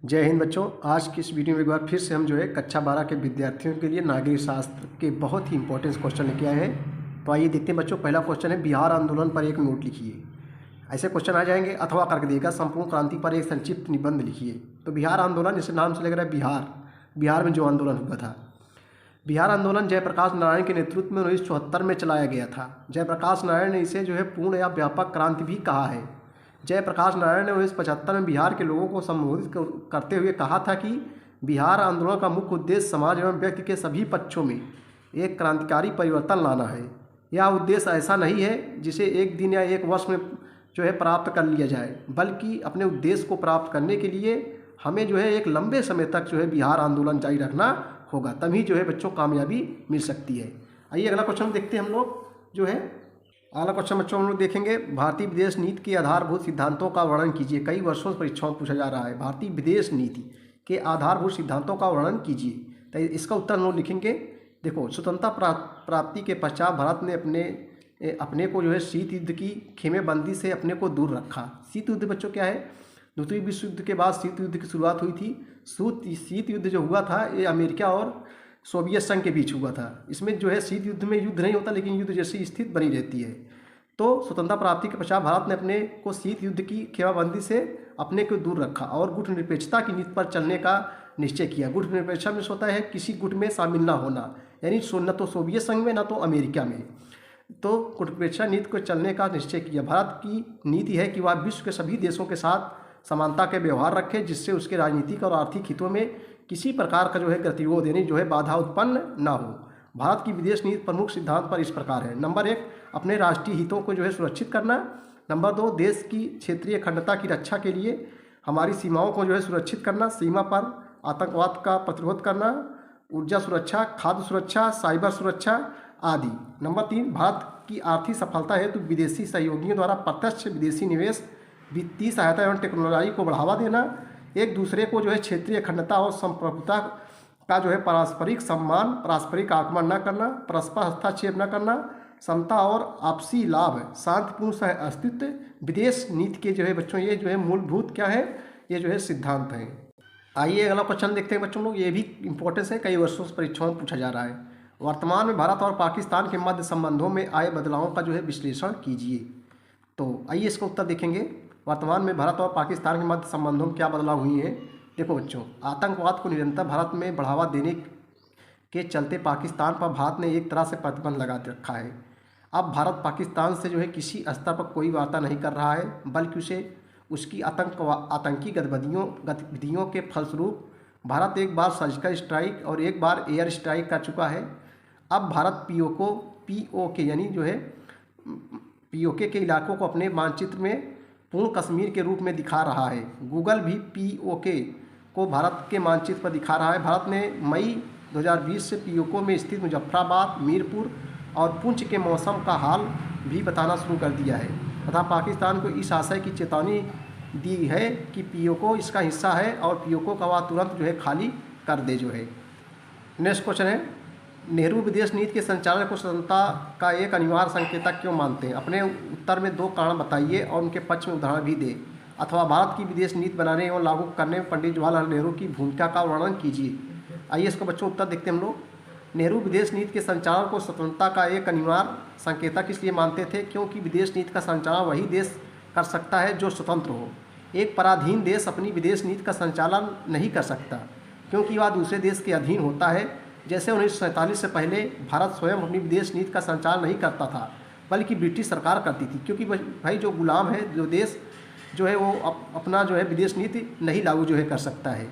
जय हिंद बच्चों। आज की इस वीडियो में एक बार फिर से हम जो है कक्षा 12 के विद्यार्थियों के लिए नागरिक शास्त्र के बहुत ही इंपॉर्टेंट क्वेश्चन लेके आए हैं। तो आइए देखते हैं बच्चों। पहला क्वेश्चन है, बिहार आंदोलन पर एक नोट लिखिए। ऐसे क्वेश्चन आ जाएंगे अथवा करके देगा, संपूर्ण क्रांति पर एक संक्षिप्त निबंध लिखिए। तो बिहार आंदोलन, जैसे नाम से लग रहा है बिहार में जो आंदोलन हुआ था, बिहार आंदोलन जयप्रकाश नारायण के नेतृत्व में 1974 में चलाया गया था। जयप्रकाश नारायण ने इसे जो है पूर्ण या व्यापक क्रांति भी कहा है। जयप्रकाश नारायण ने 1975 में बिहार के लोगों को संबोधित करते हुए कहा था कि बिहार आंदोलन का मुख्य उद्देश्य समाज एवं व्यक्ति के सभी पक्षों में एक क्रांतिकारी परिवर्तन लाना है। यह उद्देश्य ऐसा नहीं है जिसे एक दिन या एक वर्ष में जो है प्राप्त कर लिया जाए, बल्कि अपने उद्देश्य को प्राप्त करने के लिए हमें जो है एक लंबे समय तक जो है बिहार आंदोलन जारी रखना होगा, तभी जो है बच्चों कामयाबी मिल सकती है। आइए अगला क्वेश्चन देखते हैं हम लोग। जो है अगला क्वेश्चन बच्चों हम लोग देखेंगे, भारतीय विदेश नीति के आधारभूत सिद्धांतों का वर्णन कीजिए। कई वर्षों से परीक्षाओं में पूछा जा रहा है, भारतीय विदेश नीति के आधारभूत सिद्धांतों का वर्णन कीजिए। तो इसका उत्तर हम लोग लिखेंगे। देखो, स्वतंत्रता प्राप्ति के पश्चात भारत ने अपने को जो है शीत युद्ध की खेमेबंदी से अपने को दूर रखा। शीत युद्ध बच्चों क्या है? द्वितीय विश्व युद्ध के बाद शीत युद्ध की शुरुआत हुई थी। शीत युद्ध जो हुआ था ये अमेरिका और सोवियत संघ के बीच हुआ था। इसमें जो है शीत युद्ध में युद्ध नहीं होता, लेकिन युद्ध जैसी स्थिति बनी रहती है। तो स्वतंत्रता प्राप्ति के पश्चात भारत ने अपने को शीत युद्ध की खेमाबंदी से अपने को दूर रखा और गुटनिरपेक्षता की नीति पर चलने का निश्चय किया। गुटनिरपेक्षता में होता है किसी गुट में शामिल ना होना, यानी न तो सोवियत संघ में ना तो अमेरिका में। तो गुटनिरपेक्षता नीति को चलने का निश्चय किया। भारत की नीति है कि वह विश्व के सभी देशों के साथ समानता के व्यवहार रखे, जिससे उसके राजनीतिक और आर्थिक हितों में किसी प्रकार का जो है गतिरोध यानी जो है बाधा उत्पन्न ना हो। भारत की विदेश नीति प्रमुख सिद्धांत पर इस प्रकार है। नंबर 1, अपने राष्ट्रीय हितों को जो है सुरक्षित करना। नंबर 2, देश की क्षेत्रीय अखंडता की रक्षा के लिए हमारी सीमाओं को जो है सुरक्षित करना, सीमा पर आतंकवाद का प्रतिरोध करना, ऊर्जा सुरक्षा, खाद्य सुरक्षा, साइबर सुरक्षा आदि। नंबर 3, भारत की आर्थिक सफलता हेतु विदेशी सहयोगियों द्वारा प्रत्यक्ष विदेशी निवेश, वित्तीय सहायता एवं टेक्नोलॉजी को बढ़ावा देना, एक दूसरे को जो है क्षेत्रीय अखंडता और संप्रभुता का जो है पारस्परिक सम्मान, पारस्परिक आक्रमण न करना, परस्पर हस्तक्षेप न करना, समता और आपसी लाभ, शांतिपूर्ण सह अस्तित्व। विदेश नीति के जो है बच्चों ये जो है मूलभूत क्या है, ये जो है सिद्धांत हैं। आइए अगला क्वेश्चन देखते हैं बच्चों लोग। ये भी इंपॉर्टेंस है, कई वर्षों से परीक्षाओं में पूछा जा रहा है। वर्तमान में भारत और पाकिस्तान के मध्य संबंधों में आए बदलावों का जो है विश्लेषण कीजिए। तो आइए इसका उत्तर देखेंगे। वर्तमान में भारत और पाकिस्तान के मध्य संबंधों में क्या बदलाव हुए हैं। देखो बच्चों, आतंकवाद को निरंतर भारत में बढ़ावा देने के चलते पाकिस्तान पर भारत ने एक तरह से प्रतिबंध लगा रखा है। अब भारत पाकिस्तान से जो है किसी स्तर पर कोई वार्ता नहीं कर रहा है, बल्कि उसे उसकी आतंकी गतिविधियों के फलस्वरूप भारत एक बार सर्जिकल स्ट्राइक और एक बार एयर स्ट्राइक कर चुका है। अब भारत पीओके यानी जो है पीओके के इलाकों को अपने मानचित्र में पूर्ण कश्मीर के रूप में दिखा रहा है। गूगल भी पीओके को भारत के मानचित्र पर दिखा रहा है। भारत ने मई 2020 से पीओके में स्थित मुजफ्फराबाद, मीरपुर और पुंछ के मौसम का हाल भी बताना शुरू कर दिया है तथा पाकिस्तान को इस आशय की चेतावनी दी है कि पीओके इसका हिस्सा है और पीओके का वह तुरंत जो है खाली कर दे जो है। नेक्स्ट क्वेश्चन है, नेहरू विदेश नीति के संचालन को स्वतंत्रता का एक अनिवार्य संकेतक क्यों मानते हैं। अपने उत्तर में 2 कारण बताइए और उनके पक्ष में उदाहरण भी दें, अथवा भारत की विदेश नीति बनाने एवं लागू करने में पंडित जवाहरलाल नेहरू की भूमिका का वर्णन कीजिए। आइए इसको बच्चों उत्तर देखते हैं हम लोग। नेहरू विदेश नीति के संचालन को स्वतंत्रता का एक अनिवार्य संकेतक इसलिए मानते थे क्योंकि विदेश नीति का संचालन वही देश कर सकता है जो स्वतंत्र हो। एक पराधीन देश अपनी विदेश नीति का संचालन नहीं कर सकता क्योंकि वह दूसरे देश के अधीन होता है। जैसे 1947 से पहले भारत स्वयं अपनी विदेश नीति का संचालन नहीं करता था, बल्कि ब्रिटिश सरकार करती थी, क्योंकि भाई जो गुलाम है, जो देश जो है वो अपना जो है विदेश नीति नहीं लागू जो है कर सकता है।